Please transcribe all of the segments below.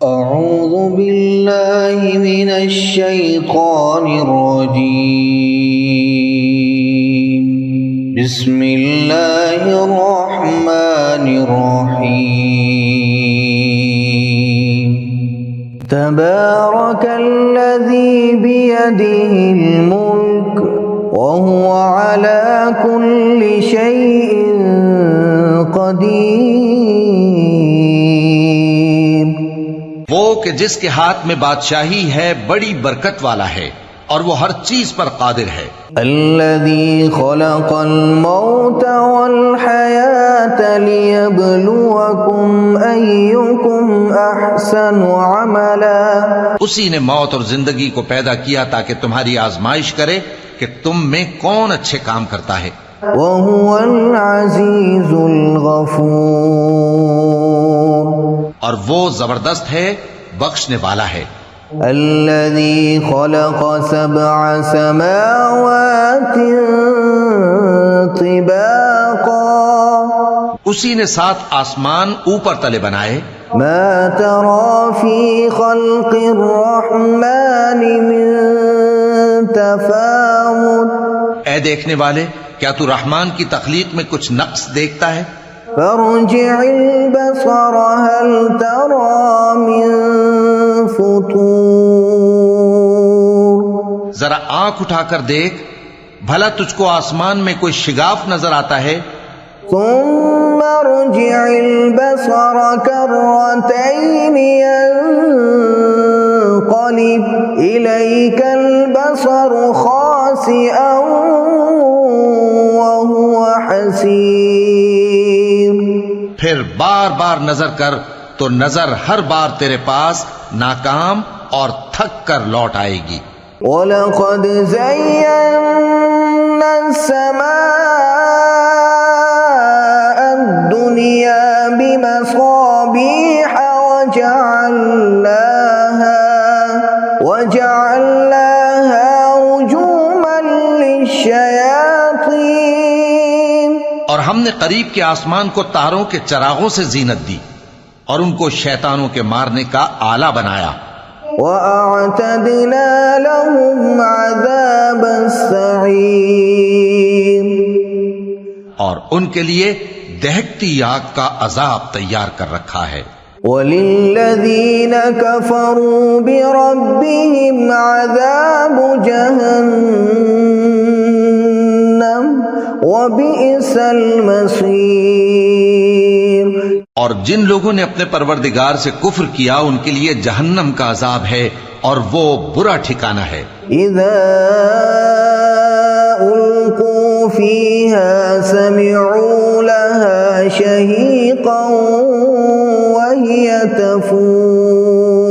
اعوذ باللہ من الشیطان الرجیم بسم اللہ الرحمن الرحیم تبارک الذی بیدہ الملک وهو على كل شيء قدیر، وہ کہ جس کے ہاتھ میں بادشاہی ہے بڑی برکت والا ہے اور وہ ہر چیز پر قادر ہے۔ الذی خلق الموت والحیاة لیبلوکم ایکم احسن عملا، اسی نے موت اور زندگی کو پیدا کیا تاکہ تمہاری آزمائش کرے کہ تم میں کون اچھے کام کرتا ہے۔ وهو العزیز الغفور، اور وہ زبردست ہے، بخشنے والا ہے۔ الذي خلق سبع سماوات طباقا، اسی نے 7 آسمان اوپر تلے بنائے۔ ما ترى في خلق الرحمن من تفاوت، اے دیکھنے والے، کیا تو رحمان کی تخلیق میں کچھ نقص دیکھتا ہے؟ فارجع البصر هل ترى من فطور، ذرا آنکھ اٹھا کر دیکھ، بھلا تجھ کو آسمان میں کوئی شگاف نظر آتا ہے؟ ثم ارجع البصر كرتين ينقلب إليك البصر خاسئا وهو حسير، پھر بار بار نظر کر تو نظر ہر بار تیرے پاس ناکام اور تھک کر لوٹ آئے گی۔ وَلَقَدْ زَيَّنَّا السَّمَاءَ الدُّنْيَا بِمَصَابِيحَ وَجَعَلْنَاهَا رُجُومًا لِلشَّيَاطِينِ، اور ہم نے قریب کے آسمان کو تاروں کے چراغوں سے زینت دی اور ان کو شیطانوں کے مارنے کا آلہ بنایا۔ وَأَعْتَدْنَا لَهُمْ عَذَابَ السَّعِيرِ، اور ان کے لیے دہکتی آگ کا عذاب تیار کر رکھا ہے۔ وَلِلَّذِينَ كَفَرُوا بِرَبِّهِمْ عَذَابُ جَهَنَّمَ وَبِئْسَ الْمَصِيرُ، اور جن لوگوں نے اپنے پروردگار سے کفر کیا ان کے لیے جہنم کا عذاب ہے اور وہ برا ٹھکانہ ہے۔ اذا القوا فيها سمعوا لها شهيقا وهي تفور،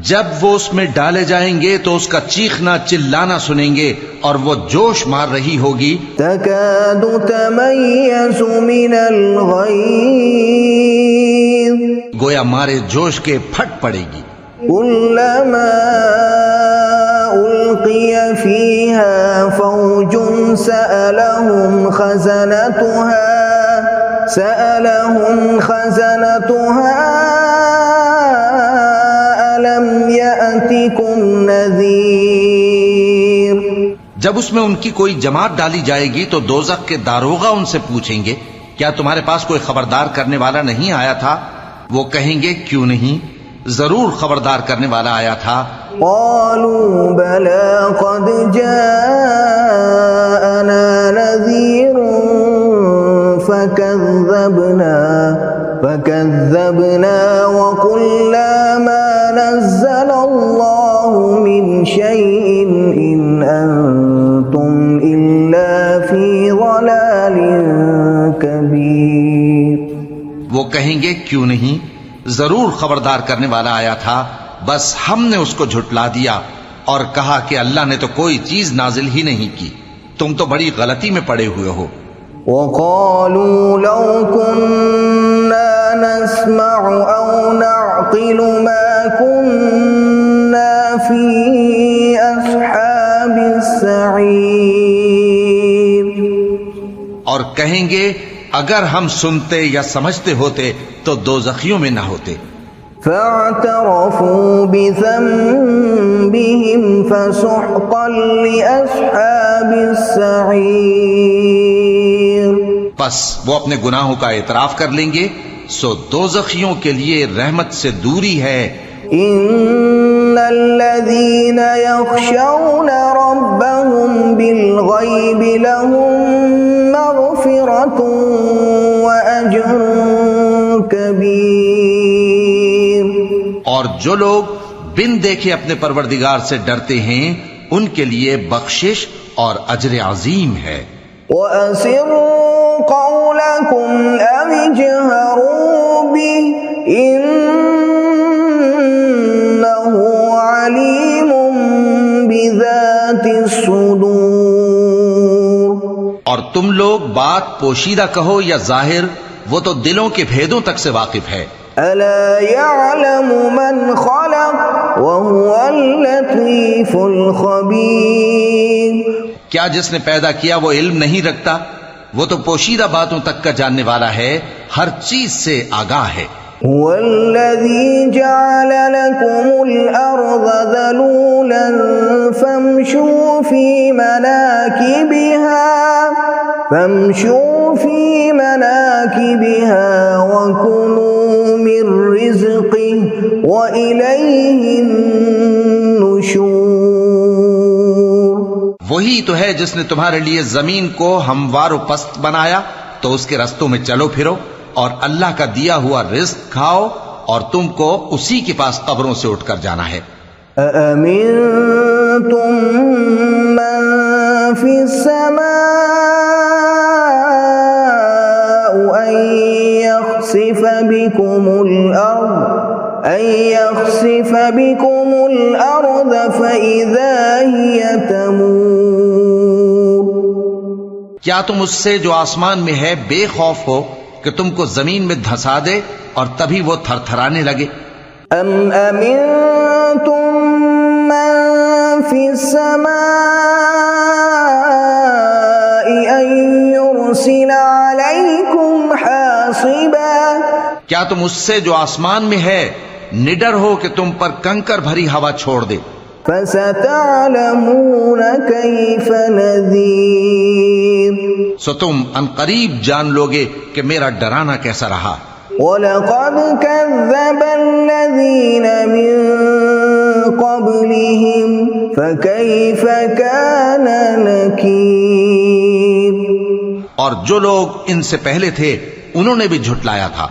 جب وہ اس میں ڈالے جائیں گے تو اس کا چیخنا چلانا سنیں گے اور وہ جوش مار رہی ہوگی۔ تكاد تميز من الغيظ، گویا مارے جوش کے پھٹ پڑے گی۔ كلما ألقي فيها فوج سألهم خزنتها ألم يأتكم نذير، جب اس میں ان کی کوئی جماعت ڈالی جائے گی تو دوزخ کے داروغہ ان سے پوچھیں گے کیا تمہارے پاس کوئی خبردار کرنے والا نہیں آیا تھا؟ وہ کہیں گے کیوں نہیں، ضرور خبردار کرنے والا آیا تھا۔ قالوا بلى قد جاءنا نذير فكذبنا وقلنا ما نزل الله من شيء إن أنتم إلا في ضلال كبير، وہ کہیں گے کیوں نہیں، ضرور خبردار کرنے والا آیا تھا، بس ہم نے اس کو جھٹلا دیا اور کہا کہ اللہ نے تو کوئی چیز نازل ہی نہیں کی، تم تو بڑی غلطی میں پڑے ہوئے ہو۔ وقالوا لو كنا نسمع أو نعقل ما كنا في أصحاب السعير، اور کہیں گے اگر ہم سنتے یا سمجھتے ہوتے تو دوزخیوں میں نہ ہوتے۔ فاعترفوا بذنبهم فسحقا لأصحاب السعير. بس وہ اپنے گناہوں کا اعتراف کر لیں گے سو دوزخیوں کے لیے رحمت سے دوری ہے. ان الذين يخشون ربهم بالغيب لهم مغفرة واجر كبير. اور جو لوگ بن دیکھے اپنے پروردگار سے ڈرتے ہیں ان کے لیے بخشش اور اجر عظیم ہے. وَأَسِرُّوا قَوْلَكُمْ أَوِ اجْهَرُوا بِهِ إِنَّهُ عَلِيمٌ بِذَاتِ الصُّدُورِ. اور تم لوگ بات پوشیدہ کہو یا ظاہر، وہ تو دلوں کے بھیدوں تک سے واقف ہے. أَلَا يَعْلَمُ مَنْ خَلَقَ وَهُوَ اللَّطِيفُ الْخَبِيرُ. کیا جس نے پیدا کیا وہ علم نہیں رکھتا؟ وہ تو پوشیدہ باتوں تک کا جاننے والا ہے، ہر چیز سے آگاہ ہے. هو الذي جعل لكم الأرض ذلولا فامشوا في مناكبها وكلوا من رزقه وإليه النشور. وہی تو ہے جس نے تمہارے لیے زمین کو ہموار و پست بنایا تو اس کے رستوں میں چلو پھرو اور اللہ کا دیا ہوا رزق کھاؤ، اور تم کو اسی کے پاس قبروں سے اٹھ کر جانا ہے. أَأَمِنتُم مَّن فِي السَّمَاءِ أَن يَخْسِفَ بِكُمُ الْأَرْضَ فَإِذَا هِيَ تَمُورُ. کیا تم اس سے جو آسمان میں ہے بے خوف ہو کہ تم کو زمین میں دھسا دے اور تبھی وہ تھر تھرانے لگے؟ أَمْ أَمِنتُم مَّن فِي السَّمَاءِ أَن يُرْسِلَ عَلَيْكُمْ حَاصِبًا. کیا تم اس سے جو آسمان میں ہے نڈر ہو کہ تم پر کنکر بھری ہوا چھوڑ دے؟ فَسَتَعْلَمُونَ كَيْفَ نَذِيرِ. سو تم ان قریب جان لوگے کہ میرا ڈرانا کیسا رہا. وَلَقَدْ كَذَّبَ الَّذِينَ مِن قَبْلِهِمْ فَكَيْفَ كَانَ نَكِيرِ. اور جو لوگ ان سے پہلے تھے انہوں نے بھی جھٹلایا تھا،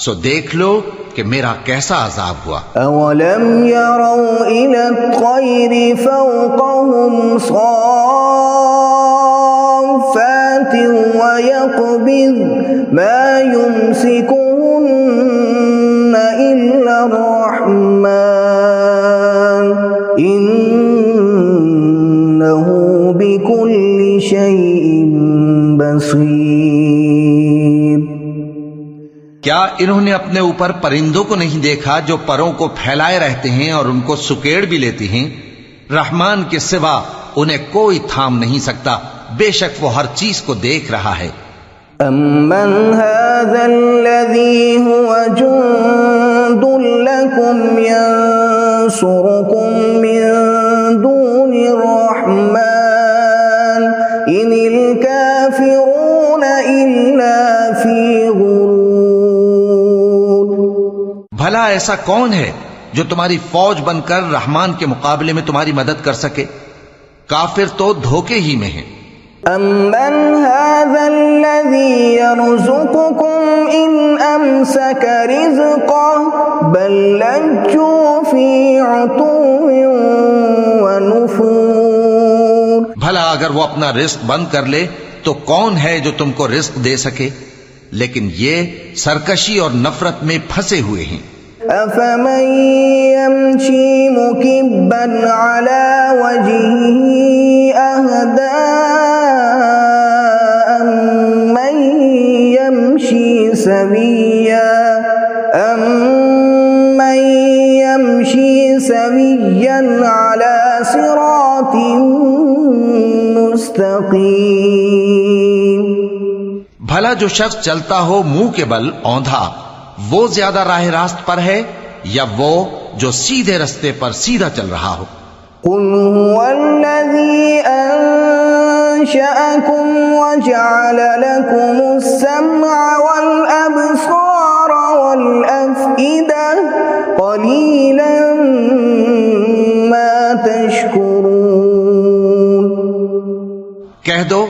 سو دیکھ لو کہ میرا کیسا عذاب ہوا. أَوَلَمْ يَرَوْا إِلَى الطَّيْرِ فَوْقَهُمْ صَافَّاتٍ وَيَقْبِضْنَ مَا يُمْسِكُهُنَّ إِلَّا الرَّحْمَنُ إِنَّهُ بِكُلِّ شَيْءٍ بَصِيرٌ. کیا انہوں نے اپنے اوپر پرندوں کو نہیں دیکھا جو پروں کو پھیلائے رہتے ہیں اور ان کو سکیڑ بھی لیتی ہیں؟ رحمان کے سوا انہیں کوئی تھام نہیں سکتا، بے شک وہ ہر چیز کو دیکھ رہا ہے. أَمَّنْ هَذَا الَّذِي هُوَ جُندٌ لَكُمْ يَنصُرُكُم مِّن دُونِ الرَّحْمَنِ إِنِ الْكَافِرُونَ إِلَّا فِي غُرُورٍ. بھلا ایسا کون ہے جو تمہاری فوج بن کر رحمان کے مقابلے میں تمہاری مدد کر سکے؟ کافر تو دھوکے ہی میں ہیں. أَمَّنْ هَذَا الَّذِي يَرْزُقُكُمْ إِنْ أَمْسَكَ رِزْقَهُ بَل لَّجُّوا فِي عُتُوٍّ وَنُفُورٍ. بھلا اگر وہ اپنا رزق بند کر لے تو کون ہے جو تم کو رزق دے سکے؟ لیکن یہ سرکشی اور نفرت میں پھنسے ہوئے ہیں. أَفَمَن يَمْشِي مُكِبًّا عَلَى وَجْهِهِ أَهْدَىٰ أَمَّن يَمْشِي سَوِيًّا عَلَى صِرَاطٍ مُّسْتَقِيمٍ. بھلا جو شخص چلتا ہو منہ کے بل اوندھا وہ زیادہ راہ راست پر ہے یا وہ جو سیدھے رستے پر سیدھا چل رہا ہو؟ قل هو الذي أنشأكم وجعل لكم السمع والأبصار والأفئدة قليلا ما تشكرون۔ کہہ دو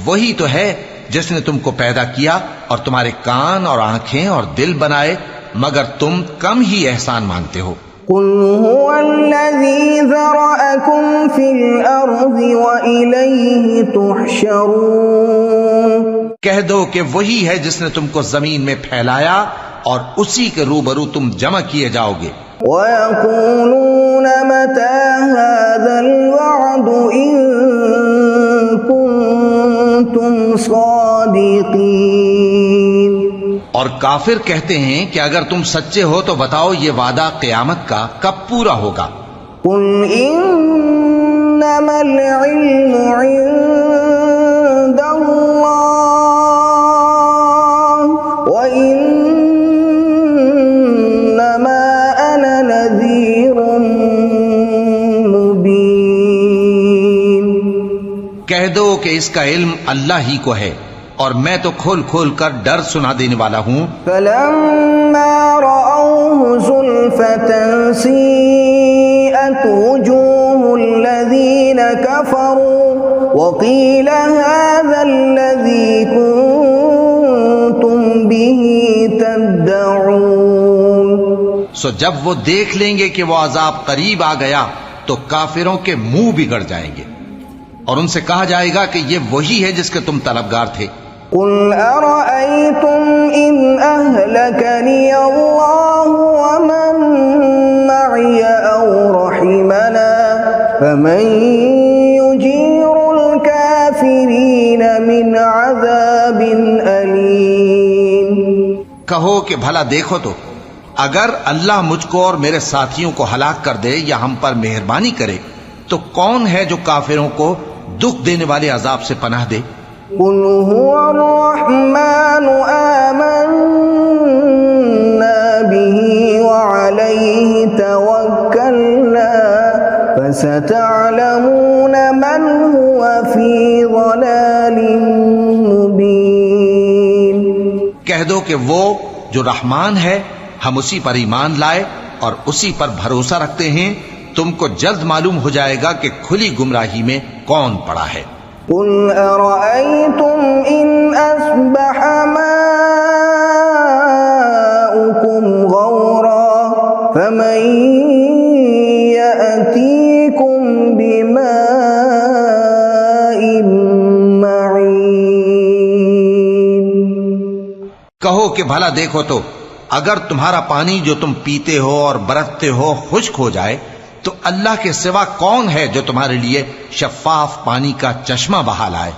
وہی تو ہے جس نے تم کو پیدا کیا اور تمہارے کان اور آنکھیں اور دل بنائے، مگر تم کم ہی احسان مانتے ہو۔ قل هو الذي ذرأكم في الأرض وإليه تحشرون۔ کہہ دو کہ وہی ہے جس نے تم کو زمین میں پھیلایا اور اسی کے روبرو تم جمع کیے جاؤ گے۔ وَيَقُولُونَ مَتَى هَذَا الْوَعْدُ إِن كُنتُمْ صَادِقِينَ۔ اور کافر کہتے ہیں کہ اگر تم سچے ہو تو بتاؤ یہ وعدہ قیامت کا کب پورا ہوگا؟ قُلْ إِنَّمَا الْعِلْمُ عِندَ اللَّهِ وَإِنَّمَا أَنَا نَذِيرٌ مُبِينٌ۔ کہہ دو کہ اس کا علم اللہ ہی کو ہے اور میں تو کھول کھول کر ڈر سنا دینے والا ہوں۔ فَلَمَّا رَأَوْهُ زُلْفَةً سِيئَتْ وُجُوهُ الَّذِينَ كَفَرُوا وَقِيلَ هَذَا الَّذِي كُنتُم بِهِ تَدَّعُونَ۔ سو جب وہ دیکھ لیں گے کہ وہ عذاب قریب آ گیا تو کافروں کے منہ بگڑ جائیں گے اور ان سے کہا جائے گا کہ یہ وہی ہے جس کے تم طلبگار تھے۔ قُلْ أَرَأَيْتُمْ إِنْ أَهْلَكَنِيَ اللَّهُ وَمَن مَّعِيَ أَوْ رَحِمَنَا فَمَن يُجِيرُ الْكَافِرِينَ مِنْ عَذَابٍ أَلِيمٍ۔ کہو کہ بھلا دیکھو تو اگر اللہ مجھ کو اور میرے ساتھیوں کو ہلاک کر دے یا ہم پر مہربانی کرے تو کون ہے جو کافروں کو دکھ دینے والے عذاب سے پناہ دے؟ قُلْ هُوَ الرَّحْمَنُ آمَنَّا بِهِ وَعَلَيْهِ تَوَكَّلْنَا فَسَتَعْلَمُونَ مَنْ هُوَ فِي ضَلَالٍ مُبِينٍ۔ کہہ دو کہ وہ جو رحمان ہے ہم اسی پر ایمان لائے اور اسی پر بھروسہ رکھتے ہیں، تم کو جلد معلوم ہو جائے گا کہ کھلی گمراہی میں کون پڑا ہے۔ قُلْ أَرَأَيْتُمْ إِنْ أَصْبَحَ مَاؤُكُمْ غَوْرًا فَمَن يَأْتِيكُم بِمَاءٍ مَّعِينٍ۔ کہو کہ بھلا دیکھو تو اگر تمہارا پانی جو تم پیتے ہو اور برتتے ہو خشک ہو جائے تو اللہ کے سوا کون ہے جو تمہارے لیے شفاف پانی کا چشمہ بہا لائے؟